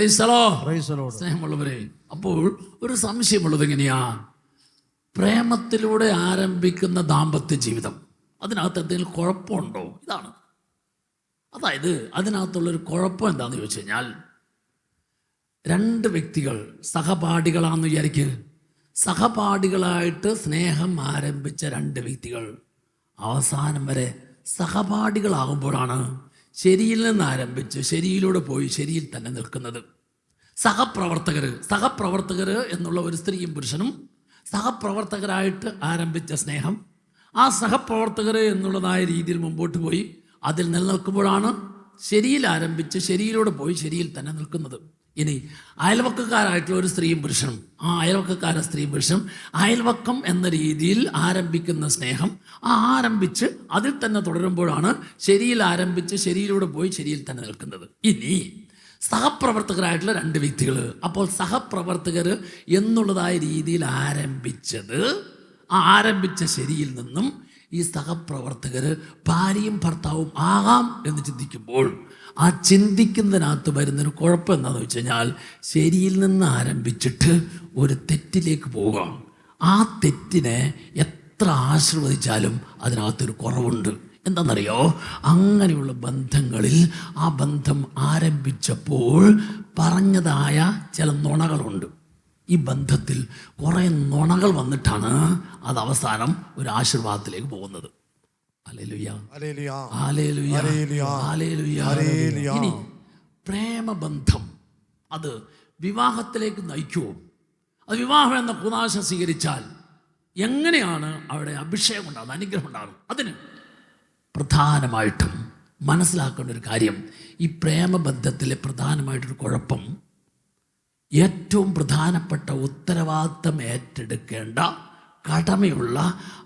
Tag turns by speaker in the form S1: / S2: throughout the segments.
S1: സ്നേഹമുള്ളവരെ, അപ്പോൾ ഒരു സംശയമുള്ളത് എങ്ങനെയാ? പ്രേമത്തിലൂടെ ആരംഭിക്കുന്ന ദാമ്പത്യ ജീവിതം, അതിനകത്ത് എന്തെങ്കിലും കുഴപ്പമുണ്ടോ? ഇതാണ്. അതായത് അതിനകത്തുള്ളൊരു കുഴപ്പം എന്താണെന്ന് ചോദിച്ചു കഴിഞ്ഞാൽ, രണ്ട് വ്യക്തികൾ സഹപാഠികളാണെന്ന് വിചാരിക്കുക. സഹപാഠികളായിട്ട് സ്നേഹം ആരംഭിച്ച രണ്ട് വ്യക്തികൾ അവസാനം വരെ സഹപാഠികളാകുമ്പോഴാണ് ശരിയിൽ നിന്ന് ആരംഭിച്ച് ശരിയിലൂടെ പോയി ശരിയിൽ തന്നെ നിൽക്കുന്നത്. സഹപ്രവർത്തകർ എന്നുള്ള ഒരു സ്ത്രീയും പുരുഷനും സഹപ്രവർത്തകരായിട്ട് ആരംഭിച്ച സ്നേഹം ആ സഹപ്രവർത്തകർ എന്നുള്ളതായ രീതിയിൽ മുമ്പോട്ട് പോയി അതിൽ നിലനിൽക്കുമ്പോഴാണ് ശരിയിൽ ആരംഭിച്ച് ശരിയിലൂടെ പോയി ശരിയിൽ തന്നെ നിൽക്കുന്നത്. ഇനി അയൽവക്കക്കാരായിട്ടുള്ള ഒരു സ്ത്രീയും പുരുഷനും സ്ത്രീയും പുരുഷനും അയൽവക്കം എന്ന രീതിയിൽ ആരംഭിക്കുന്ന സ്നേഹം ആരംഭിച്ച് അതിൽ തന്നെ തുടരുമ്പോഴാണ് ശരിയിൽ ആരംഭിച്ച് ശരിയിലൂടെ പോയി ശരിയിൽ തന്നെ നിൽക്കുന്നത്. ഇനി സഹപ്രവർത്തകരായിട്ടുള്ള രണ്ട് വ്യക്തികൾ, അപ്പോൾ സഹപ്രവർത്തകർ എന്നുള്ളതായ രീതിയിൽ ആരംഭിച്ച ശരിയിൽ നിന്നും ഈ സഹപ്രവർത്തകർ ഭാര്യയും ഭർത്താവും ആകാം എന്ന് ചിന്തിക്കുമ്പോൾ ആ ചിന്തിക്കുന്നതിനകത്ത് വരുന്നൊരു കുഴപ്പം എന്താണെന്ന് വെച്ച് കഴിഞ്ഞാൽ, ശരിയിൽ നിന്ന് ആരംഭിച്ചിട്ട് ഒരു തെറ്റിലേക്ക് പോകാം. ആ തെറ്റിനെ എത്ര ആശീർവദിച്ചാലും അതിനകത്തൊരു കുറവുണ്ട്. എന്താണെന്നറിയോ? അങ്ങനെയുള്ള ബന്ധങ്ങളിൽ ആ ബന്ധം ആരംഭിച്ചപ്പോൾ പറഞ്ഞതായ ചില നുണകളുണ്ട്. ഈ ബന്ധത്തിൽ കുറേ നുണകൾ വന്നിട്ടാണ് അത് അവസാനം ഒരു ആശീർവാദത്തിലേക്ക് പോകുന്നത്. ഇനി പ്രേമബന്ധം അത് വിവാഹത്തിലേക്ക് നയിക്കുമോ? അത് വിവാഹം എന്ന കുദാശ സ്വീകരിച്ചാൽ എങ്ങനെയാണ് അവിടെ അഭിഷേകം ഉണ്ടാകുന്നത്, അനുഗ്രഹം ഉണ്ടാകുന്നത്? അതിന് പ്രധാനമായിട്ടും മനസ്സിലാക്കേണ്ട ഒരു കാര്യം, ഈ പ്രേമബന്ധത്തിലെ പ്രധാനമായിട്ടൊരു കുഴപ്പം, ഏറ്റവും പ്രധാനപ്പെട്ട ഉത്തരവാദിത്തം ഏറ്റെടുക്കേണ്ട കടമയുള്ള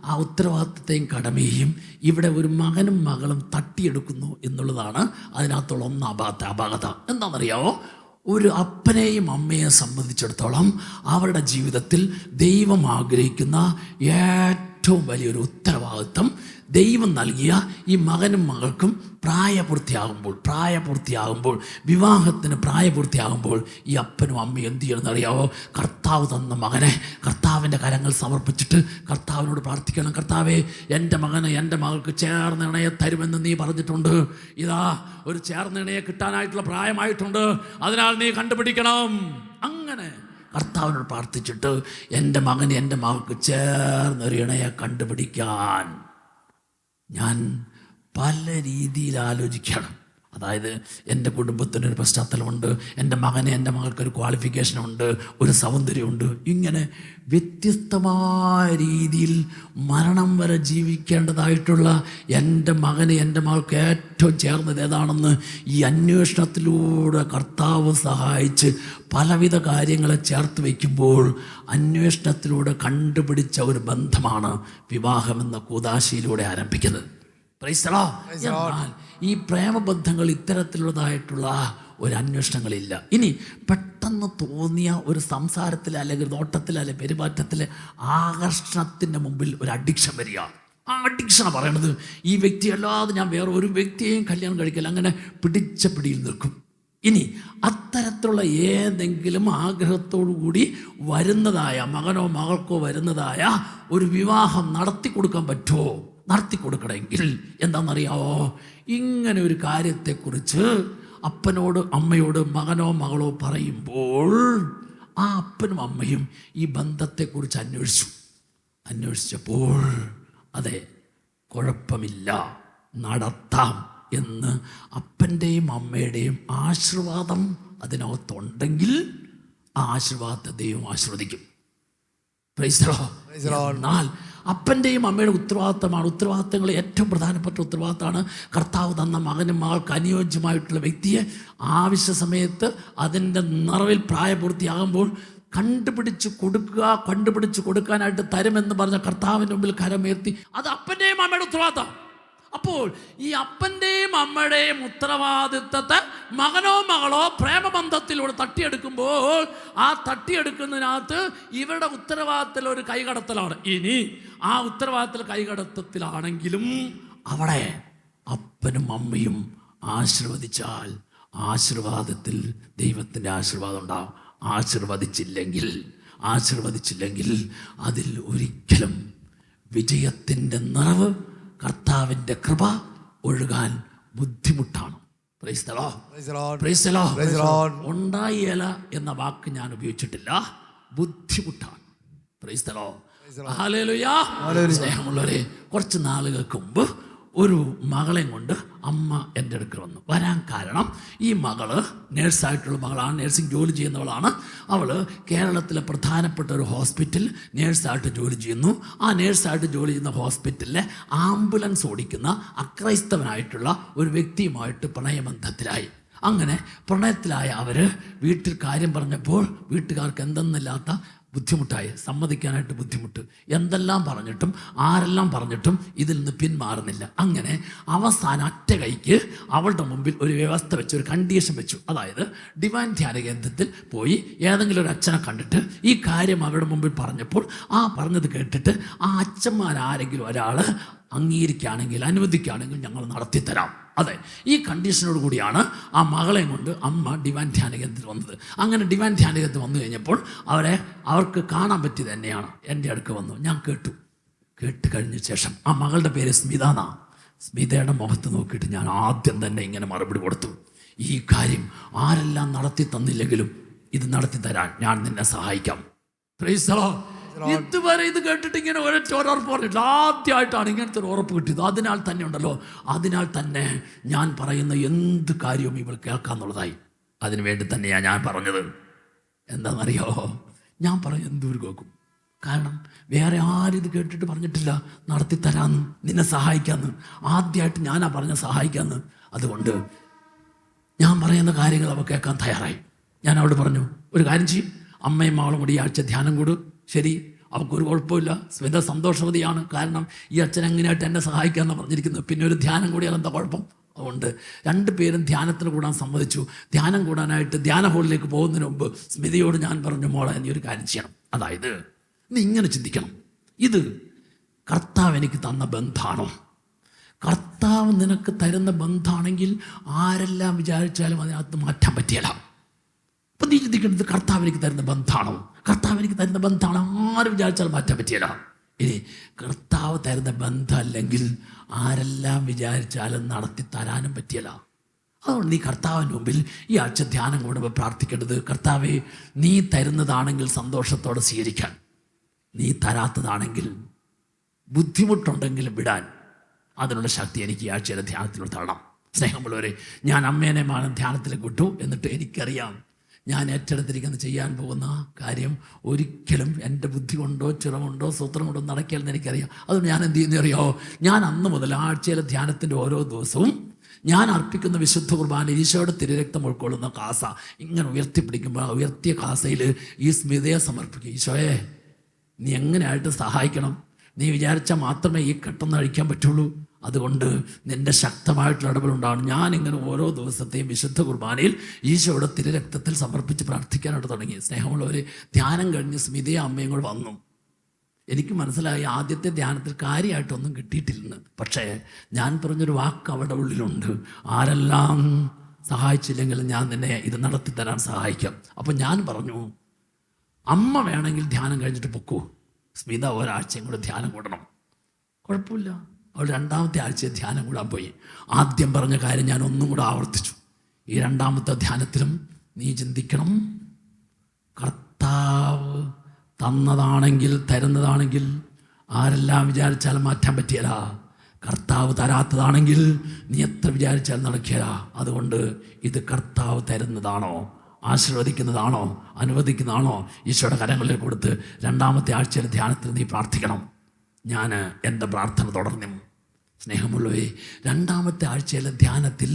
S1: ആ ഉത്തരവാദിത്തത്തെയും കടമയെയും ഇവിടെ ഒരു മകനും മകളും തട്ടിയെടുക്കുന്നു എന്നുള്ളതാണ് അതിനകത്തുള്ള അപാകത. എന്താണെന്നറിയാമോ? ഒരു അപ്പനെയും അമ്മയെ സംബന്ധിച്ചിടത്തോളം അവരുടെ ജീവിതത്തിൽ ദൈവം ആഗ്രഹിക്കുന്ന ഏറ്റവും വലിയൊരു ഉത്തരവാദിത്തം ദൈവം നൽകിയ ഈ മകനും മകൾക്കും പ്രായപൂർത്തിയാകുമ്പോൾ വിവാഹത്തിന് പ്രായപൂർത്തിയാകുമ്പോൾ ഈ അപ്പനും അമ്മയും എന്ത് ചെയ്യണമെന്ന് അറിയാവോ? കർത്താവ് തന്ന മകനെ കർത്താവിൻ്റെ കരങ്ങൾ സമർപ്പിച്ചിട്ട് കർത്താവിനോട് പ്രാർത്ഥിക്കണം. കർത്താവേ, എൻ്റെ മകന് എൻ്റെ മകൾക്ക് ചേർന്ന ഇണയെ തരുമെന്ന് നീ പറഞ്ഞിട്ടുണ്ട്. ഇതാ ഒരു ചേർന്ന ഇണയെ കിട്ടാനായിട്ടുള്ള പ്രായമായിട്ടുണ്ട്, അതിനാൽ നീ കണ്ടുപിടിക്കണം. അങ്ങനെ കർത്താവിനോട് പ്രാർത്ഥിച്ചിട്ട് എൻ്റെ മകന് എൻ്റെ മകൾക്ക് ചേർന്നൊരു ഇണയെ കണ്ടുപിടിക്കാൻ ഞാൻ പല രീതിയിൽ ആലോചിക്കണം. അതായത് എൻ്റെ കുടുംബത്തിനൊരു പശ്ചാത്തലമുണ്ട്, എൻ്റെ മകന് എൻ്റെ മകൾക്കൊരു ക്വാളിഫിക്കേഷനുണ്ട്, ഒരു സൗന്ദര്യമുണ്ട്. ഇങ്ങനെ വ്യത്യസ്തമായ രീതിയിൽ മരണം വരെ ജീവിക്കേണ്ടതായിട്ടുള്ള എൻ്റെ മകന് എൻ്റെ മകൾക്ക് ഏറ്റവും ചേർന്നത് ഏതാണെന്ന് ഈ അന്വേഷണത്തിലൂടെ കർത്താവ് സഹായിച്ച് പലവിധ കാര്യങ്ങളെ ചേർത്ത് വയ്ക്കുമ്പോൾ അന്വേഷണത്തിലൂടെ കണ്ടുപിടിച്ച ഒരു ബന്ധമാണ് വിവാഹമെന്ന കൂദാശയിലൂടെ ആരംഭിക്കുന്നത്. എന്നാൽ ഈ പ്രേമബന്ധങ്ങൾ ഇത്തരത്തിലുള്ളതായിട്ടുള്ള ഒരു അന്വേഷണങ്ങളില്ല. ഇനി പെട്ടെന്ന് തോന്നിയ ഒരു സംസാരത്തിൽ അല്ലെങ്കിൽ നോട്ടത്തിൽ അല്ലെങ്കിൽ പെരുമാറ്റത്തിൽ ആകർഷണത്തിൻ്റെ മുമ്പിൽ ഒരു അഡിക്ഷൻ വരിക. ആ അഡിക്ഷനാണ് പറയണത്, ഈ വ്യക്തി അല്ലാതെ ഞാൻ വേറെ ഒരു വ്യക്തിയെയും കല്യാണം കഴിക്കില്ല, അങ്ങനെ പിടിച്ച പിടിയിൽ നിൽക്കും. ഇനി അത്തരത്തിലുള്ള ഏതെങ്കിലും ആഗ്രഹത്തോടു കൂടി വരുന്നതായ മകനോ മകൾക്കോ വരുന്നതായ ഒരു വിവാഹം നടത്തി കൊടുക്കാൻ പറ്റുമോ? നടത്തി കൊടുക്കണമെങ്കിൽ എന്താണെന്നറിയാവോ? ഇങ്ങനെ ഒരു കാര്യത്തെക്കുറിച്ച് അപ്പനോട് അമ്മയോട് മകനോ മകളോ പറയുമ്പോൾ ആ അപ്പനും അമ്മയും ഈ ബന്ധത്തെക്കുറിച്ച് അന്വേഷിച്ചപ്പോൾ അതെ, കുഴപ്പമില്ല, നടത്താം എന്ന് അപ്പൻ്റെയും അമ്മയുടെയും ആശീർവാദം അതിനകത്തുണ്ടെങ്കിൽ ആ ആശീർവാദത്തെ ദൈവം ആശീർവദിക്കും. എന്നാൽ അപ്പൻ്റെയും അമ്മയുടെ ഉത്തരവാദിത്തങ്ങൾ ഏറ്റവും പ്രധാനപ്പെട്ട ഉത്തരവാദിത്തമാണ് കർത്താവ് തന്ന മകനും മകൾക്ക് അനുയോജ്യമായിട്ടുള്ള വ്യക്തിയെ ആവശ്യ സമയത്ത് അതിൻ്റെ നിറവിൽ പ്രായപൂർത്തിയാകുമ്പോൾ കണ്ടുപിടിച്ച് കൊടുക്കാനായിട്ട് തരുമെന്ന് പറഞ്ഞ കർത്താവിൻ്റെ മുമ്പിൽ കരമുയർത്തി, അത് അപ്പൻ്റെയും അമ്മയുടെ ഉത്തരവാദിത്തം. അപ്പോൾ ഈ അപ്പൻ്റെയും അമ്മയുടെയും ഉത്തരവാദിത്തത്തെ മകനോ മകളോ പ്രേമബന്ധത്തിലൂടെ തട്ടിയെടുക്കുമ്പോൾ ആ തട്ടിയെടുക്കുന്നതിനകത്ത് ഇവരുടെ ഉത്തരവാദിത്തത്തിൽ ഒരു കൈകടത്തലാണ്. ഇനി ആ ഉത്തരവാദിത്തത്തിൽ കൈകടത്തത്തിലാണെങ്കിലും അവിടെ അപ്പനും അമ്മയും ആശീർവദിച്ചാൽ ആശീർവാദത്തിൽ ദൈവത്തിൻ്റെ ആശീർവാദം ഉണ്ടാവും. ആശീർവദിച്ചില്ലെങ്കിൽ അതിൽ ഒരിക്കലും വിജയത്തിൻ്റെ നിറവ്, കർത്താവിൻ്റെ കൃപ ഒഴുകാൻ ബുദ്ധിമുട്ടാണ്. Praise the Lord. Praise the Lord. ഉണ്ടായേല എന്ന വാക്ക് ഞാൻ ഉപയോഗിച്ചിട്ടില്ല, ബുദ്ധിമുട്ടാണ്. Praise the Lord. ഹല്ലേലൂയ. സ്നേഹമുള്ളവരെ, കുറച്ച് നാളുകൾക്ക് മുമ്പ് ഒരു മകളെയും കൊണ്ട് അമ്മ എൻ്റെ അടുക്കൽ വരാൻ കാരണം, ഈ മകള് നേഴ്സായിട്ടുള്ള മകളാണ്, നേഴ്സിംഗ് ജോലി ചെയ്യുന്നവളാണ്. അവൾ കേരളത്തിലെ പ്രധാനപ്പെട്ട ഒരു ഹോസ്പിറ്റൽ നേഴ്സായിട്ട് ജോലി ചെയ്യുന്നു. ആ നേഴ്സായിട്ട് ജോലി ചെയ്യുന്ന ഹോസ്പിറ്റലിലെ ആംബുലൻസ് ഓടിക്കുന്ന അക്രൈസ്തവനായിട്ടുള്ള ഒരു വ്യക്തിയുമായിട്ട് പ്രണയബന്ധത്തിലായി. അങ്ങനെ പ്രണയത്തിലായ അവർ വീട്ടിൽ കാര്യം പറഞ്ഞപ്പോൾ വീട്ടുകാർക്ക് എന്തെന്നില്ലാത്ത ബുദ്ധിമുട്ടായി, സമ്മതിക്കാനായിട്ട് ബുദ്ധിമുട്ട്. എന്തെല്ലാം പറഞ്ഞിട്ടും ആരെല്ലാം പറഞ്ഞിട്ടും ഇതിൽ നിന്ന് പിന്മാറുന്നില്ല. അങ്ങനെ അവസാനം ഒറ്റ കൈക്ക് അവളുടെ മുമ്പിൽ ഒരു വ്യവസ്ഥ വെച്ച്, ഒരു കണ്ടീഷൻ വെച്ചു. അതായത് ഡിവൈൻ ധ്യാന കേന്ദ്രത്തിൽ പോയി ഏതെങ്കിലും ഒരു അച്ഛനെ കണ്ടിട്ട് ഈ കാര്യം അവരുടെ മുമ്പിൽ പറഞ്ഞപ്പോൾ ആ പറഞ്ഞത് കേട്ടിട്ട് ആ അച്ഛന്മാരാരെങ്കിലും ഒരാൾ അംഗീകരിക്കുകയാണെങ്കിൽ, അനുവദിക്കുകയാണെങ്കിൽ ഞങ്ങൾ നടത്തിത്തരാം. അതെ, ഈ കണ്ടീഷനോട് കൂടിയാണ് ആ മകളെയും കൊണ്ട് അമ്മ ഡിവൈൻ ധ്യാന കേന്ദ്രത്തിൽ വന്നത്. അങ്ങനെ ഡിവൈൻ ധ്യാന കേന്ദ്രത്തിൽ വന്നു കഴിഞ്ഞപ്പോൾ അവർക്ക് കാണാൻ പറ്റിയത് തന്നെയാണ്. എൻ്റെ അടുക്ക് വന്നു, ഞാൻ കേട്ട് കഴിഞ്ഞ ശേഷം, ആ മകളുടെ പേര് സ്മിത എന്നാ. സ്മിതയുടെ മുഖത്ത് നോക്കിയിട്ട് ഞാൻ ആദ്യം തന്നെ ഇങ്ങനെ മറുപടി കൊടുത്തു, ഈ കാര്യം ആരെല്ലാം നടത്തി തന്നില്ലെങ്കിലും ഇത് നടത്തി തരാൻ ഞാൻ നിന്നെ സഹായിക്കാം. Price the Lord. ഇതുവരെ ഇത് കേട്ടിട്ട് ഇങ്ങനെ ഒരൊറ്റ ഉറപ്പ് പറഞ്ഞിട്ടില്ല. ആദ്യമായിട്ടാണ് ഇങ്ങനത്തെ ഒരു ഉറപ്പ് കിട്ടിയത്. അതിനാൽ തന്നെ ഞാൻ പറയുന്ന എന്ത് കാര്യവും ഇവൾ കേൾക്കാന്നുള്ളതായി. അതിനു വേണ്ടി തന്നെയാണ് ഞാൻ പറഞ്ഞത്. എന്താണെന്നറിയോ, ഞാൻ പറയും എന്തൊരു കേൾക്കും. കാരണം വേറെ ആരും ഇത് കേട്ടിട്ട് പറഞ്ഞിട്ടില്ല നടത്തിത്തരാന്ന്, നിന്നെ സഹായിക്കാന്ന്. ആദ്യമായിട്ട് ഞാനാ പറഞ്ഞ സഹായിക്കാന്ന്. അതുകൊണ്ട് ഞാൻ പറയുന്ന കാര്യങ്ങൾ അവ കേൾക്കാൻ തയ്യാറായി. ഞാൻ അവിടെ പറഞ്ഞു, ഒരു കാര്യം ചെയ്യും, അമ്മയും മകളും കൂടി ഈ ആഴ്ച ധ്യാനം കൂടും. ശരി, അവൾക്കൊരു കുഴപ്പമില്ല, സ്മിത സന്തോഷവതിയാണ്. കാരണം ഈ അച്ഛൻ എങ്ങനെയായിട്ട് എന്നെ സഹായിക്കാമെന്ന് പറഞ്ഞിരിക്കുന്നത്. പിന്നെ ഒരു ധ്യാനം കൂടിയാൽ എന്താ കുഴപ്പം? അതുകൊണ്ട് രണ്ടുപേരും ധ്യാനത്തിന് കൂടാൻ സമ്മതിച്ചു. ധ്യാനം കൂടാനായിട്ട് ധ്യാന ഹോളിലേക്ക് പോകുന്നതിന് മുമ്പ് സ്മിതയോട് ഞാൻ പറഞ്ഞു, മോളെ നീ ഒരു കാര്യം ചെയ്യണം. അതായത് നീ ഇങ്ങനെ ചിന്തിക്കണം, ഇത് കർത്താവ് എനിക്ക് തന്ന ബന്ധാണോ? കർത്താവ് നിനക്ക് തരുന്ന ബന്ധാണെങ്കിൽ ആരെല്ലാം വിചാരിച്ചാലും അതിനകത്ത് മാറ്റാൻ പറ്റിയല്ല. അപ്പം നീ ചിന്തിക്കേണ്ടത്, കർത്താവ് എനിക്ക് തരുന്ന ബന്ധാണോ? കർത്താവ് എനിക്ക് തരുന്ന ബന്ധാണ്, ആരും വിചാരിച്ചാൽ മാറ്റാൻ പറ്റിയല്ല. ഇനി കർത്താവ് തരുന്ന ബന്ധമല്ലെങ്കിൽ ആരെല്ലാം വിചാരിച്ചാലും നടത്തി തരാനും പറ്റിയല്ല. അതുകൊണ്ട് നീ കർത്താവിൻ്റെ മുമ്പിൽ ഈ ആഴ്ച ധ്യാനം കൂടുമ്പോൾ പ്രാർത്ഥിക്കേണ്ടത്, കർത്താവേ നീ തരുന്നതാണെങ്കിൽ സന്തോഷത്തോടെ സ്വീകരിക്കാൻ, നീ തരാത്തതാണെങ്കിൽ ബുദ്ധിമുട്ടുണ്ടെങ്കിലും വിടാൻ അതിനുള്ള ശക്തി എനിക്ക് ഈ ആഴ്ചയിലെ ധ്യാനത്തിലൂടെ തരണം. സ്നേഹമുള്ളവരെ, ഞാൻ അമ്മേനെ ധ്യാനത്തിലേക്ക് വിട്ടു. എന്നിട്ട് എനിക്കറിയാം ഞാൻ ഏറ്റെടുത്തിരിക്കുന്ന ചെയ്യാൻ പോകുന്ന കാര്യം ഒരിക്കലും എൻ്റെ ബുദ്ധി കൊണ്ടോ ചിറമുണ്ടോ സൂത്രം കൊണ്ടോ നടക്കില്ലെന്ന് എനിക്കറിയാം. അതുകൊണ്ട് ഞാൻ എന്ത് ചെയ്യുന്ന അറിയാമോ, ഞാൻ അന്ന് മുതൽ ആഴ്ചയിലെ ധ്യാനത്തിൻ്റെ ഓരോ ദിവസവും ഞാൻ അർപ്പിക്കുന്ന വിശുദ്ധ കുർബാന ഈശോയുടെ തിരുരക്തം ഉൾക്കൊള്ളുന്ന കാസ ഇങ്ങനെ ഉയർത്തിപ്പിടിക്കുമ്പോൾ ആ ഉയർത്തിയ കാസയിൽ ഈ സ്മിതയെ സമർപ്പിക്കും. ഈശോയെ നീ എങ്ങനെയായിട്ട് സഹായിക്കണം, നീ വിചാരിച്ചാൽ മാത്രമേ ഈ കെട്ടൊന്ന് അഴിക്കാൻ പറ്റുള്ളൂ. അതുകൊണ്ട് നിൻ്റെ ശക്തമായിട്ടുള്ള ഇടപെടുണ്ടാകും. ഞാനിങ്ങനെ ഓരോ ദിവസത്തെയും വിശുദ്ധ കുർബാനയിൽ ഈശോയുടെ തിരുരക്തത്തിൽ സമർപ്പിച്ച് പ്രാർത്ഥിക്കാനായിട്ട് തുടങ്ങി. സ്നേഹമുള്ളവർ, ധ്യാനം കഴിഞ്ഞ് സ്മിതയും അമ്മയും കൂടെ വന്നു. എനിക്ക് മനസ്സിലായി ആദ്യത്തെ ധ്യാനത്തിൽ കാര്യമായിട്ടൊന്നും കിട്ടിയിട്ടില്ലെന്ന്. പക്ഷേ ഞാൻ പറഞ്ഞൊരു വാക്ക് അവരുടെ ഉള്ളിലുണ്ട്, ആരെല്ലാം സഹായിച്ചില്ലെങ്കിലും ഞാൻ നിന്നെ ഇത് നടത്തി തരാൻ സഹായിക്കാം. അപ്പം ഞാൻ പറഞ്ഞു, അമ്മ വേണമെങ്കിൽ ധ്യാനം കഴിഞ്ഞിട്ട് പൊക്കൂ, സ്മിത ഒരാഴ്ചയും കൂടെ ധ്യാനം കൂടണം. കുഴപ്പമില്ല. അവൾ രണ്ടാമത്തെ ആഴ്ച ധ്യാനം കൂടാൻ പോയി. ആദ്യം പറഞ്ഞ കാര്യം ഞാൻ ഒന്നും കൂടെ ആവർത്തിച്ചു. ഈ രണ്ടാമത്തെ ധ്യാനത്തിലും നീ ചിന്തിക്കണം, കർത്താവ് തന്നതാണെങ്കിൽ തരുന്നതാണെങ്കിൽ ആരെല്ലാം വിചാരിച്ചാലും മാറ്റാൻ പറ്റിയല്ല. കർത്താവ് തരാത്തതാണെങ്കിൽ നീ എത്ര വിചാരിച്ചാലും നടക്കില്ല. അതുകൊണ്ട് ഇത് കർത്താവ് തരുന്നതാണോ, ആശീർവദിക്കുന്നതാണോ, അനുവദിക്കുന്നതാണോ, ഈശോയുടെ കരങ്ങളിൽ കൊടുത്ത് രണ്ടാമത്തെ ആഴ്ചയിലെ ധ്യാനത്തിൽ നീ പ്രാർത്ഥിക്കണം. ഞാൻ എൻ്റെ പ്രാർത്ഥന തുടർന്നു. സ്നേഹമുള്ളവേ, രണ്ടാമത്തെ ആഴ്ചയിലെ ധ്യാനത്തിൽ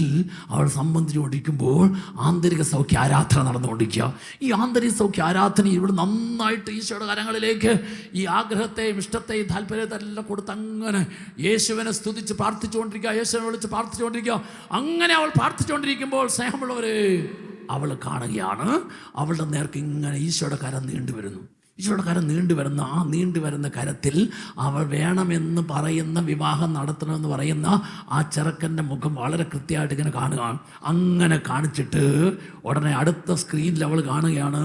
S1: അവൾ സംബന്ധിച്ചുകൊണ്ടിരിക്കുമ്പോൾ ആന്തരിക സൗഖ്യ ആരാധന നടന്നുകൊണ്ടിരിക്കുക. ഈ ആന്തരിക സൗഖ്യ ആരാധന ഇവിടെ നന്നായിട്ട് ഈശോയുടെ കരങ്ങളിലേക്ക് ഈ ആഗ്രഹത്തെയും ഇഷ്ടത്തെയും താല്പര്യത്തെയും എല്ലാം കൊടുത്ത് അങ്ങനെ യേശുവിനെ സ്തുതിച്ച് പ്രാർത്ഥിച്ചുകൊണ്ടിരിക്കുക, യേശുവിനെ വിളിച്ച് പ്രാർത്ഥിച്ചുകൊണ്ടിരിക്കുക. അങ്ങനെ അവൾ പ്രാർത്ഥിച്ചുകൊണ്ടിരിക്കുമ്പോൾ സ്നേഹമുള്ളവരെ, അവൾ കാണുകയാണ് അവളുടെ നേർക്ക് ഇങ്ങനെ ഈശോയുടെ കരം നീണ്ടുവരുന്നു. ഈശോയുടെ കരം നീണ്ടു വരുന്ന കരത്തിൽ അവൾ വേണമെന്ന് പറയുന്ന, വിവാഹം നടത്തണമെന്ന് പറയുന്ന ആ ചെറുക്കൻ്റെ മുഖം വളരെ കൃത്യമായിട്ട് ഇങ്ങനെ കാണുകയാണ്. അങ്ങനെ കാണിച്ചിട്ട് ഉടനെ അടുത്ത സ്ക്രീനിൽ അവൾ കാണുകയാണ്,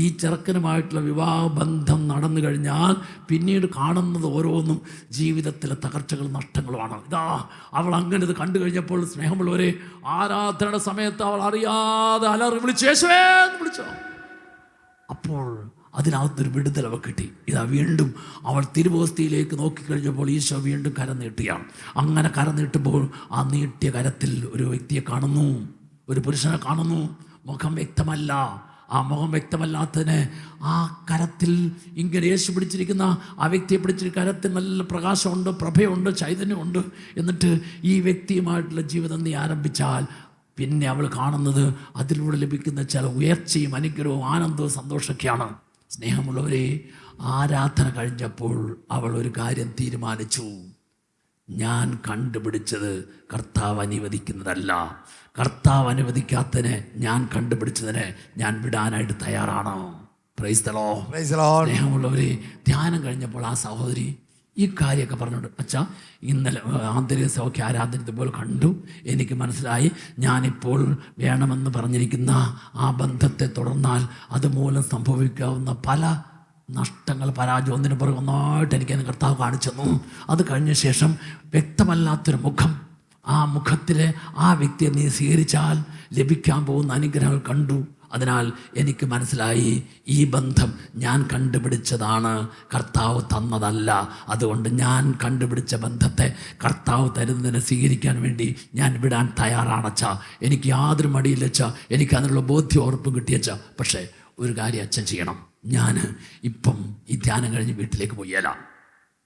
S1: ഈ ചെറുക്കനുമായിട്ടുള്ള വിവാഹബന്ധം നടന്നു കഴിഞ്ഞാൽ പിന്നീട് കാണുന്നത് ഓരോന്നും ജീവിതത്തിലെ തകർച്ചകളും നഷ്ടങ്ങളുമാണ്. ഇതാ അവൾ അങ്ങനെ ഇത് കണ്ടു കഴിഞ്ഞപ്പോൾ സ്നേഹമുള്ളവരെ, ആരാധനയുടെ സമയത്ത് അവൾ അറിയാതെ അലറി വിളിച്ചു, യേശുവേ എന്ന് വിളിച്ചോ. അപ്പോൾ അതിനകത്തൊരു വിടുതൽ അവ കിട്ടി. ഇതാ വീണ്ടും അവൾ തിരുവോസ്തിയിലേക്ക് നോക്കിക്കഴിഞ്ഞപ്പോൾ ഈശോ വീണ്ടും കരം നീട്ടുകയാണ്. അങ്ങനെ കരം നീട്ടുമ്പോൾ ആ നീട്ടിയ കരത്തിൽ ഒരു വ്യക്തിയെ കാണുന്നു, ഒരു പുരുഷനെ കാണുന്നു. മുഖം വ്യക്തമല്ല. ആ മുഖം വ്യക്തമല്ലാത്തതിന് ആ കരത്തിൽ ഇങ്ങനെ യേശു പിടിച്ചിരിക്കുന്ന ആ വ്യക്തിയെ പിടിച്ചിരിക്കുന്ന കരത്തിൽ നല്ല പ്രകാശമുണ്ട്, പ്രഭയുണ്ട്, ചൈതന്യമുണ്ട്. എന്നിട്ട് ഈ വ്യക്തിയുമായിട്ടുള്ള ജീവിതം നീ ആരംഭിച്ചാൽ പിന്നെ അവൾ കാണുന്നത് അതിലൂടെ ലഭിക്കുന്ന ചില ഉയർച്ചയും അനുഗ്രഹവും ആനന്ദവും സന്തോഷമൊക്കെയാണ്. സ്നേഹമുള്ളവരെ, ആരാധന കഴിഞ്ഞപ്പോൾ അവൾ ഒരു കാര്യം തീരുമാനിച്ചു. ഞാൻ കണ്ടുപിടിച്ചത് കർത്താവ് അനുവദിക്കുന്നതല്ല. കർത്താവ് അനുവദിക്കാത്തതിനെ ഞാൻ കണ്ടുപിടിച്ചതിനെ ഞാൻ വിടാനായിട്ട് തയ്യാറാണ്. Price the Lord. സ്നേഹമുള്ളവരെ, ധ്യാനം കഴിഞ്ഞപ്പോൾ ആ സഹോദരി ഈ കാര്യമൊക്കെ പറഞ്ഞോണ്ട്, അച്ഛാ ഇന്നലെ ആന്തരിക സൗഖ്യ ആരാധന ഇതുപോലെ കണ്ടു, എനിക്ക് മനസ്സിലായി ഞാനിപ്പോൾ വേണമെന്ന് പറഞ്ഞിരിക്കുന്ന ആ ബന്ധത്തെ തുടർന്നാൽ അതുമൂലം സംഭവിക്കാവുന്ന പല നഷ്ടങ്ങൾ, പരാജയം ഒന്നിനു പുറകെ ഒന്നായിട്ട് എനിക്ക് കർത്താവ് കാണിച്ചു തന്നു. അത് കഴിഞ്ഞ ശേഷം വ്യക്തമല്ലാത്തൊരു മുഖം, ആ മുഖത്തിലെ ആ വ്യക്തിയെ നീ സ്വീകരിച്ചാൽ ലഭിക്കാൻ പോകുന്ന അനുഗ്രഹങ്ങൾ കണ്ടു. അതിനാൽ എനിക്ക് മനസ്സിലായി, ഈ ബന്ധം ഞാൻ കണ്ടുപിടിച്ചതാണ്, കർത്താവ് തന്നതല്ല. അതുകൊണ്ട് ഞാൻ കണ്ടുപിടിച്ച ബന്ധത്തെ കർത്താവ് തരുന്നതിനെ സ്വീകരിക്കാൻ വേണ്ടി ഞാൻ വിടാൻ തയ്യാറാണച്ചാ. എനിക്ക് യാതൊരു മടിയില്ലച്ചാ, എനിക്ക് അതിനുള്ള ബോധ്യം ഉറപ്പും കിട്ടിയച്ചാ. പക്ഷേ ഒരു കാര്യം അച്ഛൻ ചെയ്യണം. ഞാൻ ഇപ്പം ഈ ധ്യാനം കഴിഞ്ഞ് വീട്ടിലേക്ക് പോയാല,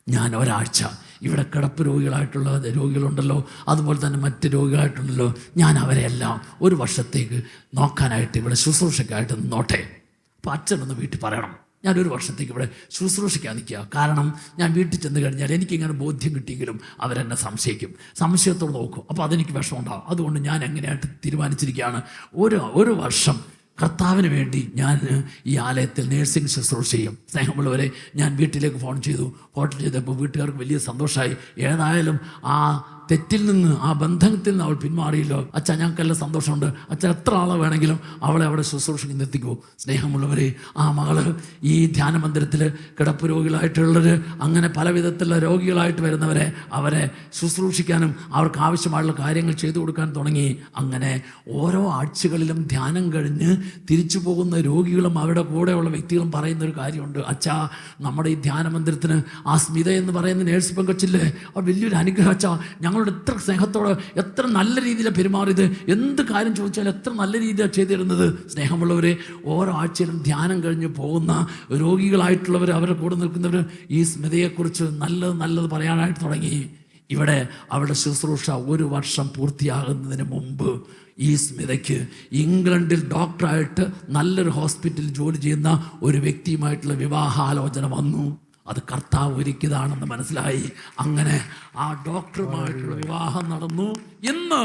S1: ഞാൻ ഒരാഴ്ച ഇവിടെ കിടപ്പ് രോഗികളായിട്ടുള്ള രോഗികളുണ്ടല്ലോ, അതുപോലെ തന്നെ മറ്റ് രോഗികളായിട്ടുണ്ടല്ലോ, ഞാൻ അവരെല്ലാം ഒരു വർഷത്തേക്ക് നോക്കാനായിട്ട് ഇവിടെ ശുശ്രൂഷയ്ക്കായിട്ട് നിന്നോട്ടെ. അപ്പോൾ അച്ഛനൊന്ന് വീട്ടിൽ പറയണം, ഞാനൊരു വർഷത്തേക്ക് ഇവിടെ ശുശ്രൂഷിക്കാൻ നിൽക്കുക. കാരണം ഞാൻ വീട്ടിൽ ചെന്ന് കഴിഞ്ഞാൽ എനിക്കിങ്ങനെ ബോധ്യം കിട്ടിയെങ്കിലും അവരെന്നെ സംശയത്തോട് നോക്കും. അപ്പോൾ അതെനിക്ക് വിഷമമുണ്ടാകും. അതുകൊണ്ട് ഞാൻ എങ്ങനെയായിട്ട് തീരുമാനിച്ചിരിക്കുകയാണ്, ഒരു വർഷം കർത്താവിന് വേണ്ടി ഞാൻ ഈ ആലയത്തിൽ നേഴ്സിംഗ് ശുശ്രൂഷ ചെയ്യും. സ്നേഹമുള്ളവരെ, ഞാൻ വീട്ടിലേക്ക് ഫോൺ ചെയ്തപ്പോൾ വീട്ടുകാർക്ക് വലിയ സന്തോഷമായി. ഏതായാലും ആ തെറ്റിൽ നിന്ന്, ആ ബന്ധത്തിൽ നിന്ന് അവൾ പിന്മാറിയല്ലോ. അച്ഛാ ഞങ്ങൾക്കെല്ലാം സന്തോഷമുണ്ട്. അച്ഛൻ എത്ര ആളെ വേണമെങ്കിലും അവളെ അവിടെ ശുശ്രൂഷയ്ക്ക് നിർത്തിക്കോ. സ്നേഹമുള്ളവരെ, ആ മകള് ഈ ധ്യാന മന്ദിരത്തിൽ കിടപ്പ് രോഗികളായിട്ടുള്ളവർ, അങ്ങനെ പല വിധത്തിലുള്ള രോഗികളായിട്ട് വരുന്നവരെ അവരെ ശുശ്രൂഷിക്കാനും അവർക്ക് ആവശ്യമായുള്ള കാര്യങ്ങൾ ചെയ്തു കൊടുക്കാൻ തുടങ്ങി. അങ്ങനെ ഓരോ ആഴ്ചകളിലും ധ്യാനം കഴിഞ്ഞ് തിരിച്ചു പോകുന്ന രോഗികളും അവരുടെ കൂടെയുള്ള വ്യക്തികളും പറയുന്നൊരു കാര്യമുണ്ട്, അച്ഛാ നമ്മുടെ ഈ ധ്യാന മന്ദിരത്തിന് ആ സ്മിത എന്ന് പറയുന്ന നേഴ്സ് പെങ്കൊച്ചില്ലേ, അവർ വലിയൊരു അനുഗ്രഹം അച്ഛാ. ഞങ്ങളോട് എത്ര സ്നേഹത്തോടെ, എത്ര നല്ല രീതിയിലാണ് പെരുമാറിയത്, എന്ത് കാര്യം ചോദിച്ചാലും എത്ര നല്ല രീതിയിലാണ് ചെയ്തിരുന്നത്. സ്നേഹമുള്ളവരെ, ഓരോ ആഴ്ചയിലും ധ്യാനം കഴിഞ്ഞ് പോകുന്ന രോഗികളായിട്ടുള്ളവർ, അവരുടെ കൂടെ നിൽക്കുന്നവർ ഈ സ്മിതയെക്കുറിച്ച് നല്ലത് പറയാനായിട്ട് തുടങ്ങി. ഇവിടെ അവരുടെ ശുശ്രൂഷ ഒരു വർഷം പൂർത്തിയാകുന്നതിന് മുമ്പ് ഈ സ്മിതയ്ക്ക് ഇംഗ്ലണ്ടിൽ ഡോക്ടറായിട്ട് നല്ലൊരു ഹോസ്പിറ്റലിൽ ജോലി ചെയ്യുന്ന ഒരു വ്യക്തിയുമായിട്ടുള്ള വിവാഹാലോചന വന്നു. അത് കർത്താവ് ഒരുക്കിയതാണെന്ന് മനസ്സിലായി. അങ്ങനെ ആ ഡോക്ടറുമായിട്ടുള്ള വിവാഹം നടന്നു. ഇന്ന്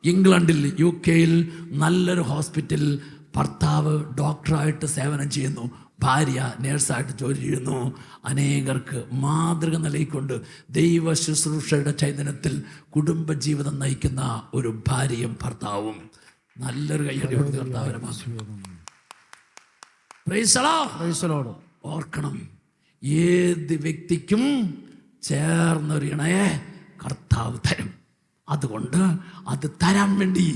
S1: ഇംഗ്ലണ്ടിൽ, UK-യിൽ നല്ലൊരു ഹോസ്പിറ്റലിൽ ഭർത്താവ് ഡോക്ടറായിട്ട് സേവനം ചെയ്യുന്നു, ഭാര്യ നേഴ്സായിട്ട് ജോലി ചെയ്യുന്നു. അനേകർക്ക് മാതൃക നൽകിക്കൊണ്ട് ദൈവ ശുശ്രൂഷയുടെ ചൈതന്യത്തിൽ കുടുംബജീവിതം നയിക്കുന്ന ഒരു ഭാര്യയും ഭർത്താവും. നല്ലൊരു കയ്യടി കൊടുത്ത് കർത്താവിനെ ഓർക്കണം, ഏത് വ്യക്തിക്കും ചേർന്നൊരു ഇണയെ കർത്താവ് തരും. അതുകൊണ്ട് അത് തരാൻ വേണ്ടി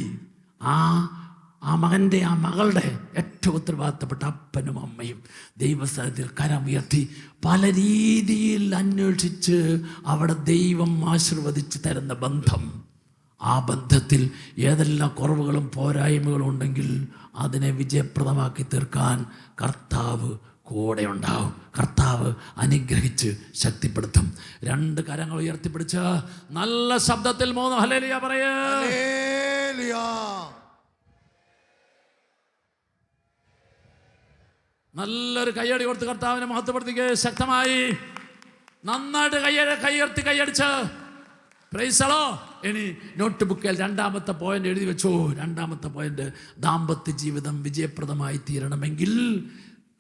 S1: ആ മകൻ്റെ, ആ മകളുടെ ഏറ്റവും ഉത്തരവാദിത്തപ്പെട്ട അപ്പനും അമ്മയും ദൈവസ്ഥലത്തിൽ കരമുയർത്തി പല രീതിയിൽ അന്വേഷിച്ച് അവിടെ ദൈവം ആശീർവദിച്ച് തരുന്ന ബന്ധം. ആ ബന്ധത്തിൽ ഏതെല്ലാം കുറവുകളും പോരായ്മകളും ഉണ്ടെങ്കിൽ അതിനെ വിജയപ്രദമാക്കി തീർക്കാൻ കർത്താവ് കൂടെ ഉണ്ടാവും. കർത്താവ് അനുഗ്രഹിച്ച് ശക്തിപ്പെടുത്തും. 2 കരങ്ങൾ ഉയർത്തിപ്പിടിച്ച് നല്ല ശബ്ദത്തിൽ 3 ഹല്ലേലൂയ പറയേ. നല്ലൊരു കയ്യടി കൊടുത്ത് കർത്താവിനെ മഹത്വപ്പെടുത്തിക്കേ. ശക്തമായി നന്നായിട്ട് കൈയടിച്ച് പ്രൈസ് ദി ലോർഡ്. ഇനി നോട്ട് ബുക്കിൽ 2ാമത്തെ പോയിന്റ് എഴുതി വെച്ചോ. 2ാമത്തെ പോയിന്റ്, ദാമ്പത്യ ജീവിതം വിജയപ്രദമായി തീരണമെങ്കിൽ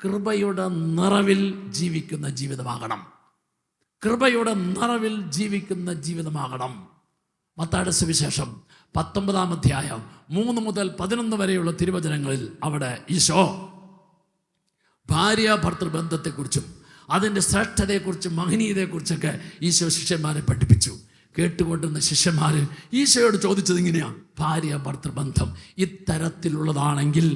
S1: കൃപയുടെ നിറവിൽ ജീവിക്കുന്ന ജീവിതമാകണം. കൃപയുടെ നിറവിൽ ജീവിക്കുന്ന ജീവിതമാകണം. മത്തായിയുടെ സുവിശേഷം 19-ാം അധ്യായം 3 മുതൽ 11 വരെയുള്ള തിരുവചനങ്ങളിൽ അവിടെ ഈശോ ഭാര്യ ഭർത്തൃബന്ധത്തെക്കുറിച്ചും അതിൻ്റെ ശ്രേഷ്ഠതയെക്കുറിച്ചും മഹനീയതയെക്കുറിച്ചൊക്കെ ഈശോ ശിഷ്യന്മാരെ പഠിപ്പിച്ചു. കേട്ടുകൊണ്ടിരുന്ന ശിഷ്യന്മാർ ഈശോയോട് ചോദിച്ചത് ഇങ്ങനെയാണ്: ഭാര്യ ഭർത്തൃബന്ധം ഇത്തരത്തിലുള്ളതാണെങ്കിൽ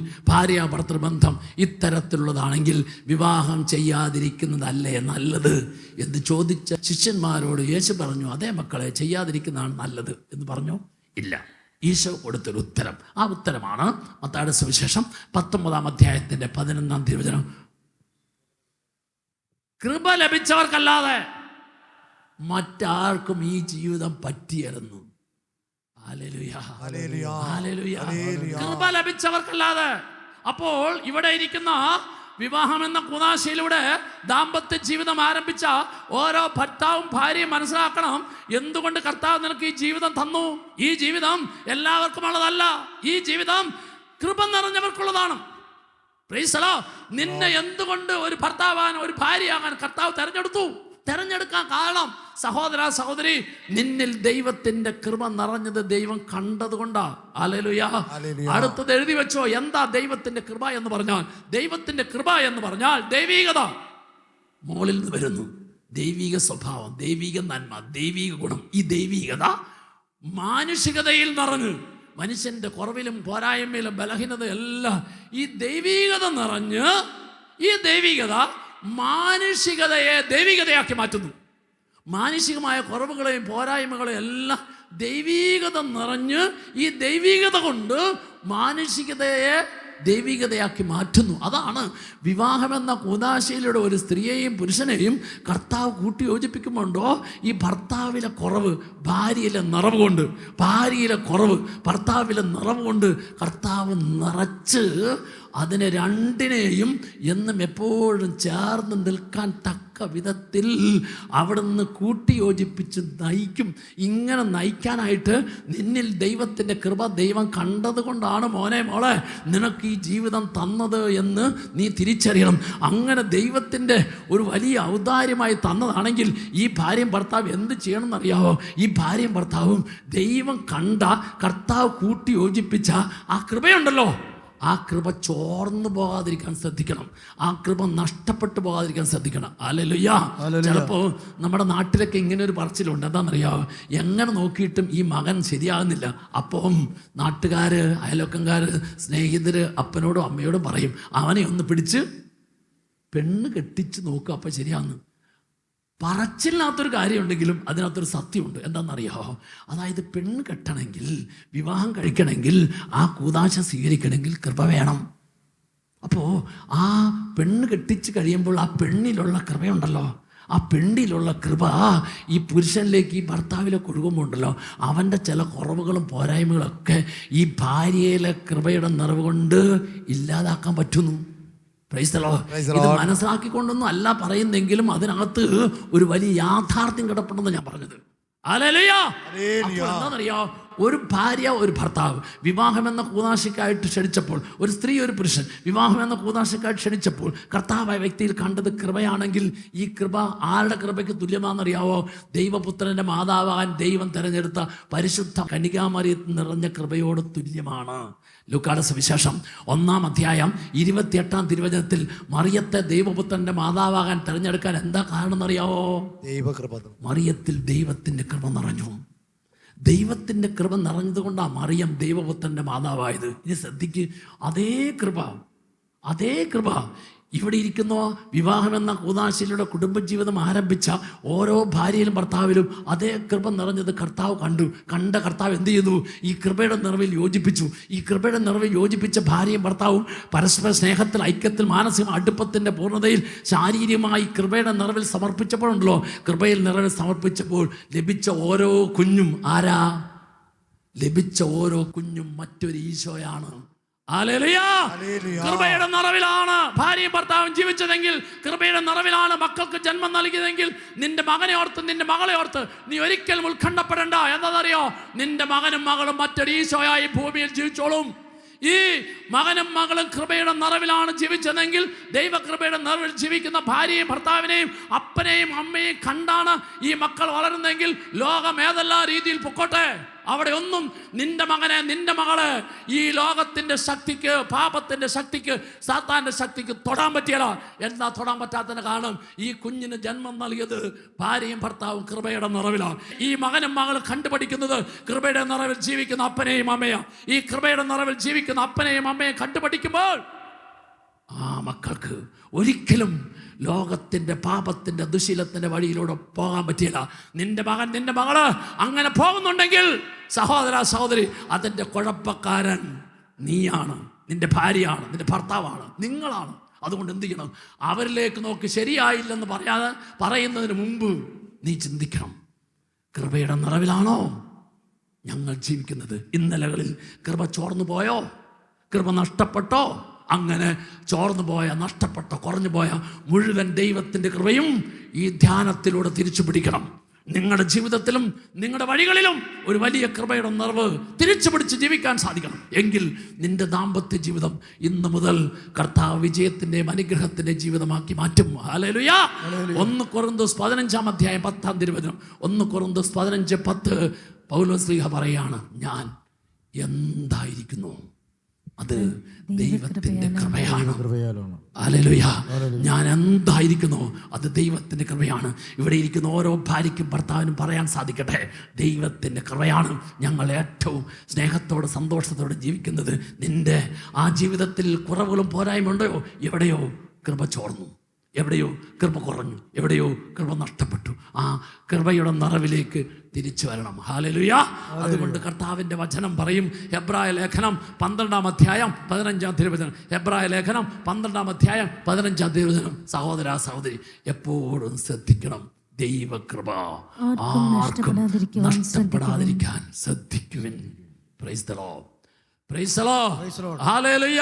S1: വിവാഹം ചെയ്യാതിരിക്കുന്നതല്ലേ നല്ലത് എന്ന് ചോദിച്ച ശിഷ്യന്മാരോട് യേശു പറഞ്ഞു, അതേ മക്കളെ, ചെയ്യാതിരിക്കുന്നതാണ് നല്ലത് എന്ന് പറഞ്ഞു. ഇല്ല. ഈശോ കൊടുത്തൊരു ഉത്തരം. ആ ഉത്തരമാണ് മത്തായിയുടെ സുവിശേഷം 19-ാം അധ്യായത്തിൻ്റെ 11-ാം തിരുവചനം. കൃപ ലഭിച്ചവർക്കല്ലാതെ മറ്റാർക്കും ഈ ജീവിതം പറ്റിയരുന്നു. കൃപ ലഭിച്ചവർക്കല്ലാതെ. അപ്പോൾ ഇവിടെ ഇരിക്കുന്ന വിവാഹം എന്ന കൂദാശയിലൂടെ ദാമ്പത്യ ജീവിതം ആരംഭിച്ച ഓരോ ഭർത്താവും ഭാര്യയും മനസ്സിലാക്കണം, എന്തുകൊണ്ട് കർത്താവ് നിനക്ക് ഈ ജീവിതം തന്നു. ഈ ജീവിതം എല്ലാവർക്കും ഉള്ളതല്ല. ഈ ജീവിതം കൃപ നിറഞ്ഞവർക്കുള്ളതാണ്. Price the Lord. നിന്നെ എന്തുകൊണ്ട് ഒരു ഭർത്താവാൻ, ഒരു ഭാര്യയാകാൻ കർത്താവ് തെരഞ്ഞെടുക്കാൻ കാരണം, സഹോദര സഹോദരി, നിന്നിൽ ദൈവത്തിന്റെ കൃപ നിറഞ്ഞത് ദൈവം കണ്ടതുകൊണ്ടാ. ഹല്ലേലൂയ. അടുത്തത് എഴുതി വെച്ചോ. എന്താ ദൈവത്തിന്റെ കൃപ എന്ന് പറഞ്ഞാൽ? ദൈവത്തിന്റെ കൃപ എന്ന് പറഞ്ഞാൽ ദൈവീകത മുകളിൽ നിന്ന് വരുന്നു. ദൈവിക സ്വഭാവം, ദൈവിക നന്മ, ദൈവിക ഗുണം. ഈ ദൈവികത മാനുഷികതയിൽ നിറഞ്ഞ്, മനുഷ്യന്റെ കുറവിലും പോരായ്മയിലും ബലഹീനതയെല്ലാം ഈ ദൈവികത നിറഞ്ഞ്, ഈ ദൈവികത മാനുഷികതയെ ദൈവികതയാക്കി മാറ്റുന്നു. മാനുഷികമായ കുറവുകളെയും പോരായ്മകളെയും എല്ലാം ദൈവികത നിറഞ്ഞ് ഈ ദൈവികത കൊണ്ട് മാനുഷികതയെ ദൈവികതയാക്കി മാറ്റുന്നു. അതാണ് വിവാഹമെന്ന കൂദാശയിലൂടെ ഒരു സ്ത്രീയെയും പുരുഷനെയും കർത്താവ് കൂട്ടി യോജിപ്പിക്കുമ്പോണ്ടോ ഈ ഭർത്താവിലെ കുറവ് ഭാര്യയിലെ നിറവ് കൊണ്ട്, ഭാര്യയിലെ കുറവ് ഭർത്താവിലെ നിറവ് കൊണ്ട് കർത്താവ് നിറച്ച് അതിനെ രണ്ടിനെയും എന്നും എപ്പോഴും ചേർന്ന് നിൽക്കാൻ തക്ക വിധത്തിൽ അവിടുന്ന് കൂട്ടി യോജിപ്പിച്ച് നയിക്കും. ഇങ്ങനെ നയിക്കാനായിട്ട് നിന്നിൽ ദൈവത്തിൻ്റെ കൃപ ദൈവം കണ്ടതുകൊണ്ടാണ് മോനെ മോളെ നിനക്ക് ഈ ജീവിതം തന്നത് എന്ന് നീ തിരിച്ചറിയണം. അങ്ങനെ ദൈവത്തിൻ്റെ ഒരു വലിയ ഔദാര്യമായി തന്നതാണെങ്കിൽ ഈ ഭാര്യയും ഭർത്താവ് എന്ത് ചെയ്യണമെന്നറിയാവോ? ഈ ഭാര്യയും ഭർത്താവും ദൈവം കണ്ട, കർത്താവ് കൂട്ടി യോജിപ്പിച്ച ആ കൃപയുണ്ടല്ലോ, ആ കൃപ ചോർന്നു പോകാതിരിക്കാൻ ശ്രദ്ധിക്കണം. ആ കൃപ നഷ്ടപ്പെട്ടു പോകാതിരിക്കാൻ ശ്രദ്ധിക്കണം. ഹല്ലേലൂയ. ചിലപ്പോൾ നമ്മുടെ നാട്ടിലൊക്കെ ഇങ്ങനെ ഒരു പറച്ചിലുണ്ട്. എന്താണെന്നറിയാമോ? എങ്ങനെ നോക്കിയിട്ടും ഈ മകൻ ശരിയാകുന്നില്ല. അപ്പം നാട്ടുകാർ, അയൽവക്കംകാർ, സ്നേഹിതർ അപ്പനോടും അമ്മയോടും പറയും, അവനെ ഒന്ന് പിടിച്ച് പെണ്ണ് കെട്ടിച്ച് നോക്കുക, അപ്പം ശരിയാകുന്നു. പറച്ചിലിനകത്തൊരു കാര്യമുണ്ടെങ്കിലും അതിനകത്തൊരു സത്യമുണ്ട്. എന്താണെന്നറിയാമോ? അതായത് പെണ്ണ് കെട്ടണമെങ്കിൽ, വിവാഹം കഴിക്കണമെങ്കിൽ, ആ കൂദാശ സ്വീകരിക്കണമെങ്കിൽ കൃപ വേണം. അപ്പോൾ ആ പെണ്ണ് കെട്ടിച്ച് കഴിയുമ്പോൾ ആ പെണ്ണിലുള്ള കൃപയുണ്ടല്ലോ, ആ പെണ്ണിലുള്ള കൃപ ഈ പുരുഷനിലേക്ക്, ഈ ഭർത്താവിലേക്ക് ഒഴുകുമ്പോൾ ഉണ്ടല്ലോ, അവൻ്റെ ചില കുറവുകളും പോരായ്മകളൊക്കെ ഈ ഭാര്യയിലെ കൃപയുടെ നിറവ് കൊണ്ട് ഇല്ലാതാക്കാൻ പറ്റുന്നു. Price the Lord. ഇത് മനസ്സിലാക്കിക്കൊണ്ടൊന്നും അല്ല പറയുന്നെങ്കിലും അതിനകത്ത് ഒരു വലിയ യാഥാർത്ഥ്യം കിടപ്പുണ്ടെന്ന് ഞാൻ പറഞ്ഞത്. ഹല്ലേലൂയ. എന്താണെന്നറിയോ? ഒരു ഭാര്യ ഒരു ഭർത്താവ് വിവാഹമെന്ന കൂദാശയ്ക്കായിട്ട് ക്ഷണിച്ചപ്പോൾ, ഒരു സ്ത്രീ ഒരു പുരുഷൻ വിവാഹമെന്ന കൂദാശയ്ക്കായിട്ട് ക്ഷണിച്ചപ്പോൾ കർത്താവായ വ്യക്തിയിൽ കണ്ടത് കൃപയാണെങ്കിൽ ഈ കൃപ ആരുടെ കൃപയ്ക്ക് തുല്യമാണെന്നറിയാവോ? ദൈവപുത്രൻ്റെ മാതാവാൻ ദൈവം തിരഞ്ഞെടുത്ത പരിശുദ്ധ കന്യകാമറിയത്തിൽ നിറഞ്ഞ കൃപയോട് തുല്യമാണ്. ലൂക്കായുടെ സുവിശേഷം 1-ാം അധ്യായം 28-ാം തിരുവചനത്തിൽ മറിയത്തെ ദൈവപുത്രൻ്റെ മാതാവാകാൻ തിരഞ്ഞെടുക്കാൻ എന്താ കാരണം എന്നറിയാവോ? ദൈവകൃപ. മറിയത്തിൽ ദൈവത്തിൻ്റെ കൃപ നിറഞ്ഞു. ദൈവത്തിൻ്റെ കൃപ നിറഞ്ഞതുകൊണ്ടാണ് മറിയം ദൈവപുത്രൻ്റെ മാതാവായത്. ഇനി ശ്രദ്ധിക്ക്, അതേ കൃപ ഇവിടെ ഇരിക്കുന്ന വിവാഹമെന്ന കൂദാശയിലൂടെ കുടുംബജീവിതം ആരംഭിച്ച ഓരോ ഭാര്യയിലും ഭർത്താവിലും അതേ കൃപ നിറഞ്ഞത് കർത്താവ് കണ്ട കർത്താവ് എന്ത് ചെയ്തു? ഈ കൃപയുടെ നിറവിൽ യോജിപ്പിച്ചു. ഈ കൃപയുടെ നിറവിൽ യോജിപ്പിച്ച ഭാര്യയും ഭർത്താവും പരസ്പര സ്നേഹത്തിൽ, ഐക്യത്തിൽ, മാനസിക അടുപ്പത്തിൻ്റെ പൂർണ്ണതയിൽ ശാരീരികമായി കൃപയുടെ നിറവിൽ സമർപ്പിച്ചപ്പോഴുണ്ടല്ലോ, കൃപയിൽ നിറവിൽ സമർപ്പിച്ചപ്പോൾ ലഭിച്ച ഓരോ കുഞ്ഞും ആരാ? ലഭിച്ച ഓരോ കുഞ്ഞും മറ്റൊരു ഈശോയാണ്. ഹല്ലേലൂയ. കൃപയുടെ നിറവിലാണ് ഭാര്യയും ഭർത്താവും ജീവിച്ചതെങ്കിൽ, കൃപയുടെ നിറവിലാണ് മക്കൾക്ക് ജന്മം നൽകിയതെങ്കിൽ, നിന്റെ മകനെ ഓർത്ത്, നിന്റെ മകളെ ഓർത്ത് നീ ഒരിക്കലും ഉത്കണ്ഠപ്പെടേണ്ട. എന്താണെന്നറിയോ? നിന്റെ മകനും മകളും മറ്റൊരു ഈശോയായി ഭൂമിയിൽ ജീവിച്ചോളും. ഈ മകനും മകളും കൃപയുടെ നിറവിലാണ് ജീവിച്ചതെങ്കിൽ, ദൈവകൃപയുടെ നിറവിൽ ജീവിക്കുന്ന ഭാര്യയും ഭർത്താവിനെയും അപ്പനെയും അമ്മയെയും കണ്ടാണ് ഈ മക്കൾ വളരുന്നതെങ്കിൽ ലോകം ഏതെല്ലാം രീതിയിൽ പൊക്കോട്ടെ, അവിടെ ഒന്നും നിന്റെ മകനെ നിന്റെ മകളെ ഈ ലോകത്തിന്റെ ശക്തിക്ക്, പാപത്തിന്റെ ശക്തിക്ക്, സാത്താന്റെ ശക്തിക്ക് തൊടാൻ പറ്റിയല്ല. എന്താ തൊടാൻ പറ്റാത്തതിന് കാരണം? ഈ കുഞ്ഞിന് ജന്മം നൽകിയത് ഭാര്യയും ഭർത്താവും കൃപയുടെ നിറവിലാണ്. ഈ മകനും മകളും കണ്ടുപഠിക്കുന്നത് കൃപയുടെ നിറവിൽ ജീവിക്കുന്ന അപ്പനെയും അമ്മയും. ഈ കൃപയുടെ നിറവിൽ ജീവിക്കുന്ന അപ്പനെയും അമ്മയും കണ്ടുപഠിക്കുമ്പോൾ ആ മക്കൾക്ക് ഒരിക്കലും ലോകത്തിൻ്റെ പാപത്തിൻ്റെ ദുശീലത്തിൻ്റെ വഴിയിലൂടെ പോകാൻ പറ്റിയില്ല. നിന്റെ മകൻ നിന്റെ മകള് അങ്ങനെ പോകുന്നുണ്ടെങ്കിൽ സഹോദര സഹോദരി, അതിൻ്റെ കുഴപ്പക്കാരൻ നീയാണ്, നിന്റെ ഭാര്യയാണ്, നിന്റെ ഭർത്താവാണ്, നിങ്ങളാണ്. അതുകൊണ്ട് എന്ത് ചെയ്യണം? അവരിലേക്ക് നോക്കി ശരിയായില്ലെന്ന് പറയുന്നതിന് മുമ്പ് നീ ചിന്തിക്കണം, കൃപയുടെ നിറവിലാണോ ഞങ്ങൾ ജീവിക്കുന്നത്? ഇന്നലകളിൽ കൃപ ചോർന്നു പോയോ? കൃപ നഷ്ടപ്പെട്ടോ? അങ്ങനെ ചോർന്നു പോയ, നഷ്ടപ്പെട്ട, കുറഞ്ഞു പോയ മുഴുവൻ ദൈവത്തിൻ്റെ കൃപയും ഈ ധ്യാനത്തിലൂടെ തിരിച്ചു പിടിക്കണം. നിങ്ങളുടെ ജീവിതത്തിലും നിങ്ങളുടെ വഴികളിലും ഒരു വലിയ കൃപയുടെ നിറവ് തിരിച്ചു പിടിച്ച് ജീവിക്കാൻ സാധിക്കണം. എങ്കിൽ നിന്റെ ദാമ്പത്യ ജീവിതം ഇന്ന് മുതൽ കർത്താവ് വിജയത്തിൻ്റെയും അനുഗ്രഹത്തിൻ്റെയും ജീവിതമാക്കി മാറ്റും. ഹല്ലേലൂയ. 1 കൊരിന്ത്യർ 15:10 1 കൊരിന്ത്യർ 15:10 പൗലോസ് ശ്ലീഹ പറയാണ്, ഞാൻ എന്തായിരിക്കുന്നു അത് ദൈവത്തിന്റെ കൃപയാണ്. ഹല്ലേലൂയ. ഞാൻ എന്തായിരിക്കുന്നു അത് ദൈവത്തിന്റെ കൃപയാണ്. ഇവിടെ ഇരിക്കുന്ന ഓരോ ഭാര്യയ്ക്കും ഭർത്താവിനും പറയാൻ സാധിക്കട്ടെ, ദൈവത്തിന്റെ കൃപയാണ് ഞങ്ങൾ ഏറ്റവും സ്നേഹത്തോടെ സന്തോഷത്തോടെ ജീവിക്കുന്നത്. നിന്റെ ആ ജീവിതത്തിൽ കുറവുകളും പോരായ്മയുണ്ടോ? എവിടെയോ കൃപ ചോർന്നു, എവിടെയോ കൃപ കുറഞ്ഞു, എവിടെയോ കൃപ നഷ്ടപ്പെട്ടു. ആ കൃപയുടെ നിറവിലേക്ക് തിരിച്ചു വരണം. ഹല്ലേലൂയ. അതുകൊണ്ട് കർത്താവിൻ്റെ വചനം പറയും, ഹെബ്രായ ലേഖനം 12:15 ഹെബ്രായ ലേഖനം 12:15 സഹോദര സഹോദരി, എപ്പോഴും ശ്രദ്ധിക്കണം, ദൈവകൃപ ആർക്കും നഷ്ടപ്പെടാതിരിക്കാൻ ശ്രദ്ധിക്കുവിൻ. Praise the Lord. Praise the Lord. Hallelujah.